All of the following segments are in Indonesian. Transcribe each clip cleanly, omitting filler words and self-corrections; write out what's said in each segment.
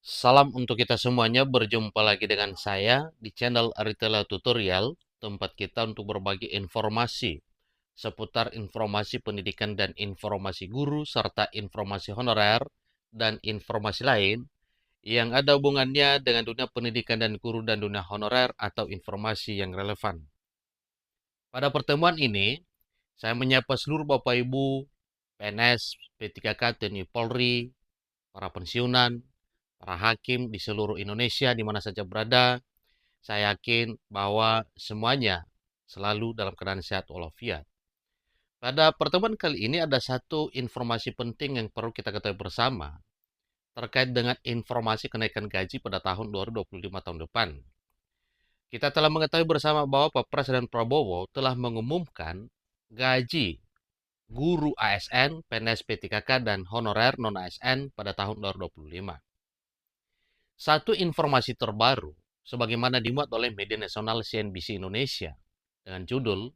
Salam untuk kita semuanya, berjumpa lagi dengan saya di channel Aritela Tutorial, tempat kita untuk berbagi informasi seputar informasi pendidikan dan informasi guru, serta informasi honorer dan informasi lain yang ada hubungannya dengan dunia pendidikan dan guru dan dunia honorer atau informasi yang relevan. Pada pertemuan ini, saya menyapa seluruh Bapak Ibu, PNS, P3K, TNI Polri, para pensiunan, para hakim di seluruh Indonesia di mana saja berada. Saya yakin bahwa semuanya selalu dalam keadaan sehat walafiat. Pada pertemuan kali ini ada satu informasi penting yang perlu kita ketahui bersama terkait dengan informasi kenaikan gaji pada tahun 2025 tahun depan. Kita telah mengetahui bersama bahwa Pak Presiden Prabowo telah mengumumkan gaji guru ASN, PNS P3K, dan honorer non-ASN pada tahun 2025. Satu informasi terbaru, sebagaimana dimuat oleh media nasional CNBC Indonesia, dengan judul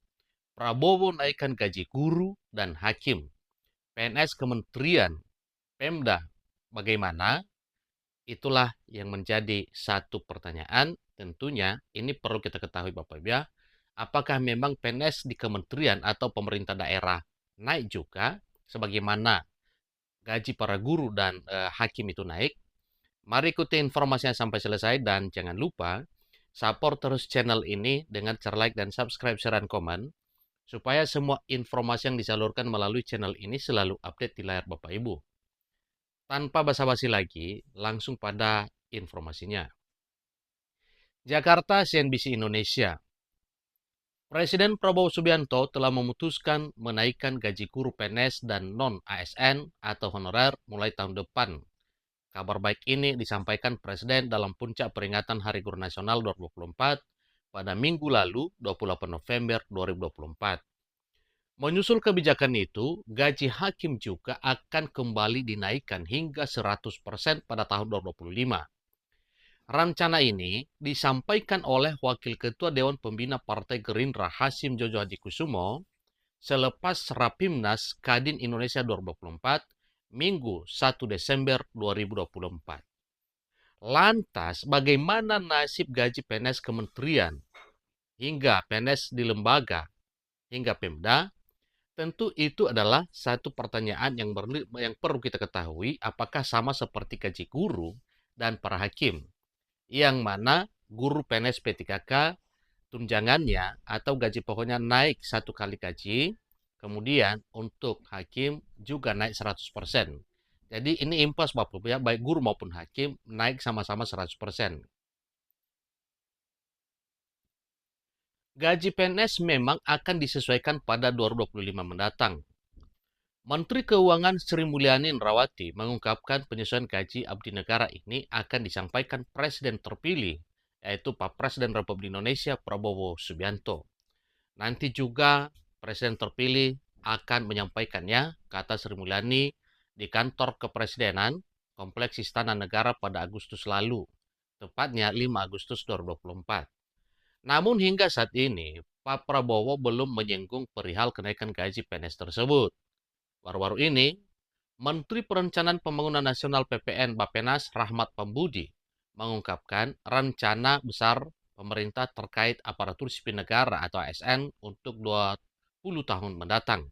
Prabowo naikkan gaji guru dan hakim, PNS Kementerian, Pemda, bagaimana? Itulah yang menjadi satu pertanyaan. Tentunya ini perlu kita ketahui Bapak Ibu ya, apakah memang PNS di kementerian atau pemerintah daerah naik juga, sebagaimana gaji para guru dan hakim itu naik? Mari ikuti informasinya sampai selesai dan jangan lupa support terus channel ini dengan cara like dan subscribe, share, dan komen supaya semua informasi yang disalurkan melalui channel ini selalu update di layar Bapak Ibu. Tanpa basa-basi lagi, langsung pada informasinya. Jakarta, CNBC Indonesia. Presiden Prabowo Subianto telah memutuskan menaikkan gaji guru PNS dan non-ASN atau honorer mulai tahun depan. Kabar baik ini disampaikan Presiden dalam puncak peringatan Hari Guru Nasional 2024 pada minggu lalu 28 November 2024. Menyusul kebijakan itu, gaji hakim juga akan kembali dinaikkan hingga 100% pada tahun 2025. Rencana ini disampaikan oleh Wakil Ketua Dewan Pembina Partai Gerindra Hasyim Jojo Hadikusumo selepas Rapimnas Kadin Indonesia 2024 Minggu 1 Desember 2024. Lantas, bagaimana nasib gaji PNS kementerian hingga PNS di lembaga hingga Pemda? Tentu itu adalah satu pertanyaan yang perlu kita ketahui, apakah sama seperti gaji guru dan para hakim, yang mana guru PNS P3K tunjangannya atau gaji pokoknya naik satu kali gaji, kemudian untuk hakim juga naik 100%. Jadi ini impas Bapak ya, baik guru maupun hakim naik sama-sama 100%. Gaji PNS memang akan disesuaikan pada 2025 mendatang. Menteri Keuangan Sri Mulyani Indrawati mengungkapkan penyesuaian gaji abdi negara ini akan disampaikan Presiden terpilih, yaitu Pak Presiden Republik Indonesia Prabowo Subianto. Nanti juga Presiden terpilih akan menyampaikannya, kata Sri Mulyani, di kantor kepresidenan Kompleks Istana Negara pada Agustus lalu, tepatnya 5 Agustus 2024. Namun hingga saat ini, Pak Prabowo belum menyinggung perihal kenaikan gaji PNS tersebut. Baru-baru ini, Menteri Perencanaan Pembangunan Nasional PPN Bappenas Rahmat Pambudi mengungkapkan rencana besar pemerintah terkait aparatur sipil negara atau ASN untuk 20 tahun mendatang.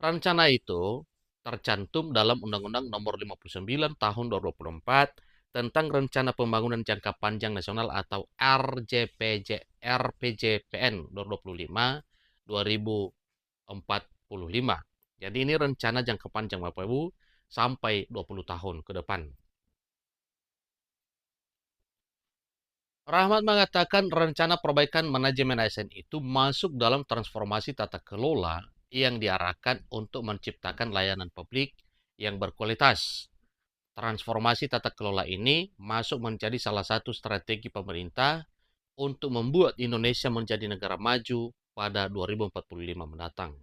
Rencana itu tercantum dalam Undang-Undang Nomor 59 Tahun 2024 tentang Rencana Pembangunan Jangka Panjang Nasional atau RPJPN 2025-2045. Jadi ini rencana jangka panjang Bapak Ibu sampai 20 tahun ke depan. Rahmat mengatakan rencana perbaikan manajemen ASN itu masuk dalam transformasi tata kelola yang diarahkan untuk menciptakan layanan publik yang berkualitas. Transformasi tata kelola ini masuk menjadi salah satu strategi pemerintah untuk membuat Indonesia menjadi negara maju pada 2045 mendatang.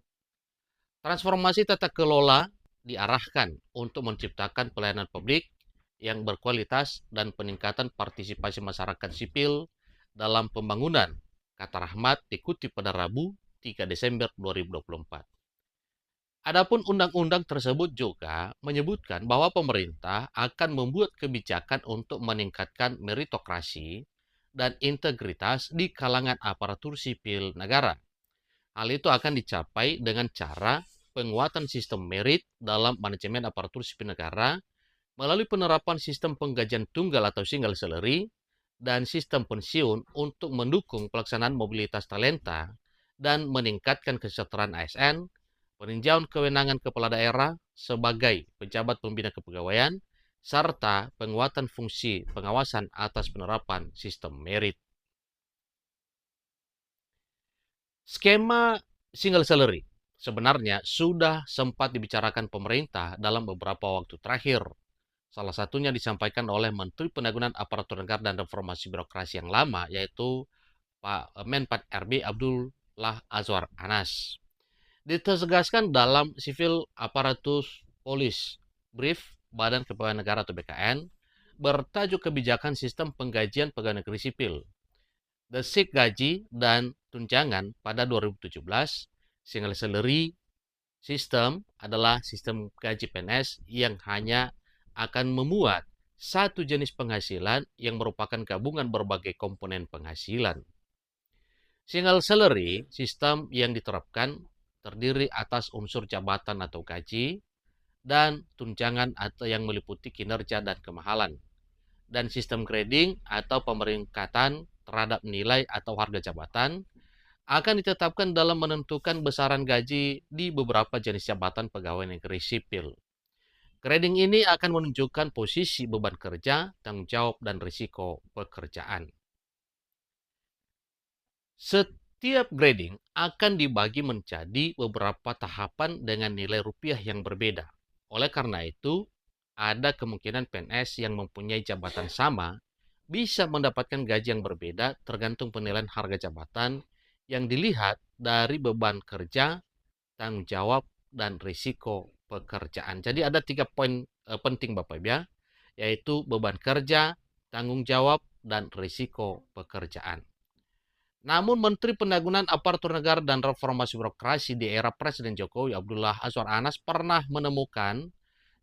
Transformasi tata kelola diarahkan untuk menciptakan pelayanan publik yang berkualitas dan peningkatan partisipasi masyarakat sipil dalam pembangunan, kata Rahmat dikutip pada Rabu 3 Desember 2024. Adapun undang-undang tersebut juga menyebutkan bahwa pemerintah akan membuat kebijakan untuk meningkatkan meritokrasi dan integritas di kalangan aparatur sipil negara. Hal itu akan dicapai dengan cara penguatan sistem merit dalam manajemen aparatur sipil negara melalui penerapan sistem penggajian tunggal atau single salary dan sistem pensiun untuk mendukung pelaksanaan mobilitas talenta dan meningkatkan kesejahteraan ASN, peninjauan kewenangan kepala daerah sebagai pejabat pembina kepegawaian, serta penguatan fungsi pengawasan atas penerapan sistem merit. Skema single salary sebenarnya sudah sempat dibicarakan pemerintah dalam beberapa waktu terakhir. Salah satunya disampaikan oleh Menteri Pendayagunaan Aparatur Negara dan Reformasi Birokrasi yang lama, yaitu Pak Menpan RB Abdullah Azwar Anas. Ditegaskan dalam Civil Apparatus Police Brief Badan Kepegawaian Negara atau BKN bertajuk kebijakan sistem penggajian pegawai negeri sipil. Desik gaji dan tunjangan pada 2017, single salary system adalah sistem gaji PNS yang hanya akan memuat satu jenis penghasilan yang merupakan gabungan berbagai komponen penghasilan. Single salary sistem yang diterapkan terdiri atas unsur jabatan atau gaji dan tunjangan atau yang meliputi kinerja dan kemahalan. Dan sistem grading atau pemeringkatan terhadap nilai atau harga jabatan akan ditetapkan dalam menentukan besaran gaji di beberapa jenis jabatan pegawai negeri sipil. Grading ini akan menunjukkan posisi beban kerja, tanggung jawab, dan risiko pekerjaan. Setiap grading akan dibagi menjadi beberapa tahapan dengan nilai rupiah yang berbeda. Oleh karena itu, ada kemungkinan PNS yang mempunyai jabatan sama bisa mendapatkan gaji yang berbeda tergantung penilaian harga jabatan yang dilihat dari beban kerja, tanggung jawab, dan risiko pekerjaan. Jadi ada 3 poin penting Bapak Ibu ya, yaitu beban kerja, tanggung jawab, dan risiko pekerjaan. Namun Menteri Pendayagunaan Aparatur Negara dan Reformasi Birokrasi di era Presiden Jokowi Abdullah Azwar Anas pernah menemukan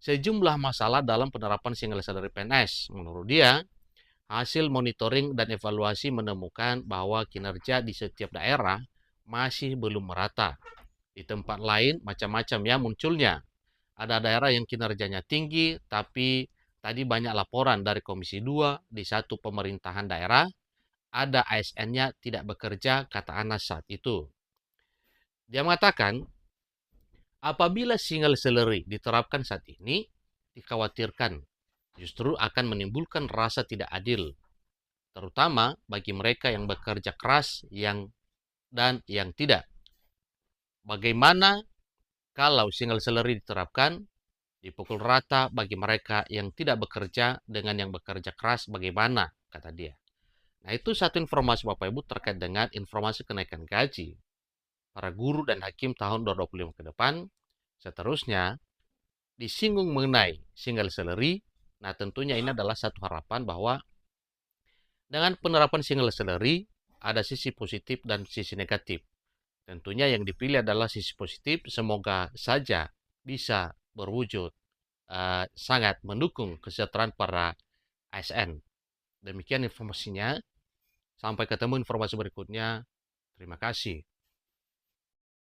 sejumlah masalah dalam penerapan single salary PNS. Menurut dia, hasil monitoring dan evaluasi menemukan bahwa kinerja di setiap daerah masih belum merata. Di tempat lain macam-macam ya munculnya. Ada daerah yang kinerjanya tinggi, tapi tadi banyak laporan dari Komisi 2 di satu pemerintahan daerah, ada ASN-nya tidak bekerja, kata Anas saat itu. Dia mengatakan, apabila single salary diterapkan saat ini, dikhawatirkan justru akan menimbulkan rasa tidak adil, terutama bagi mereka yang bekerja keras dan yang tidak. Bagaimana kalau single salary diterapkan, dipukul rata bagi mereka yang tidak bekerja dengan yang bekerja keras, bagaimana, kata dia. Nah, itu satu informasi Bapak Ibu terkait dengan informasi kenaikan gaji para guru dan hakim tahun 2025 ke depan. Seterusnya, disinggung mengenai single salary. Nah, tentunya ini adalah satu harapan bahwa dengan penerapan single salary, ada sisi positif dan sisi negatif. Tentunya yang dipilih adalah sisi positif, semoga saja bisa berwujud sangat mendukung kesejahteraan para ASN. Demikian informasinya. Sampai ketemu informasi berikutnya. Terima kasih.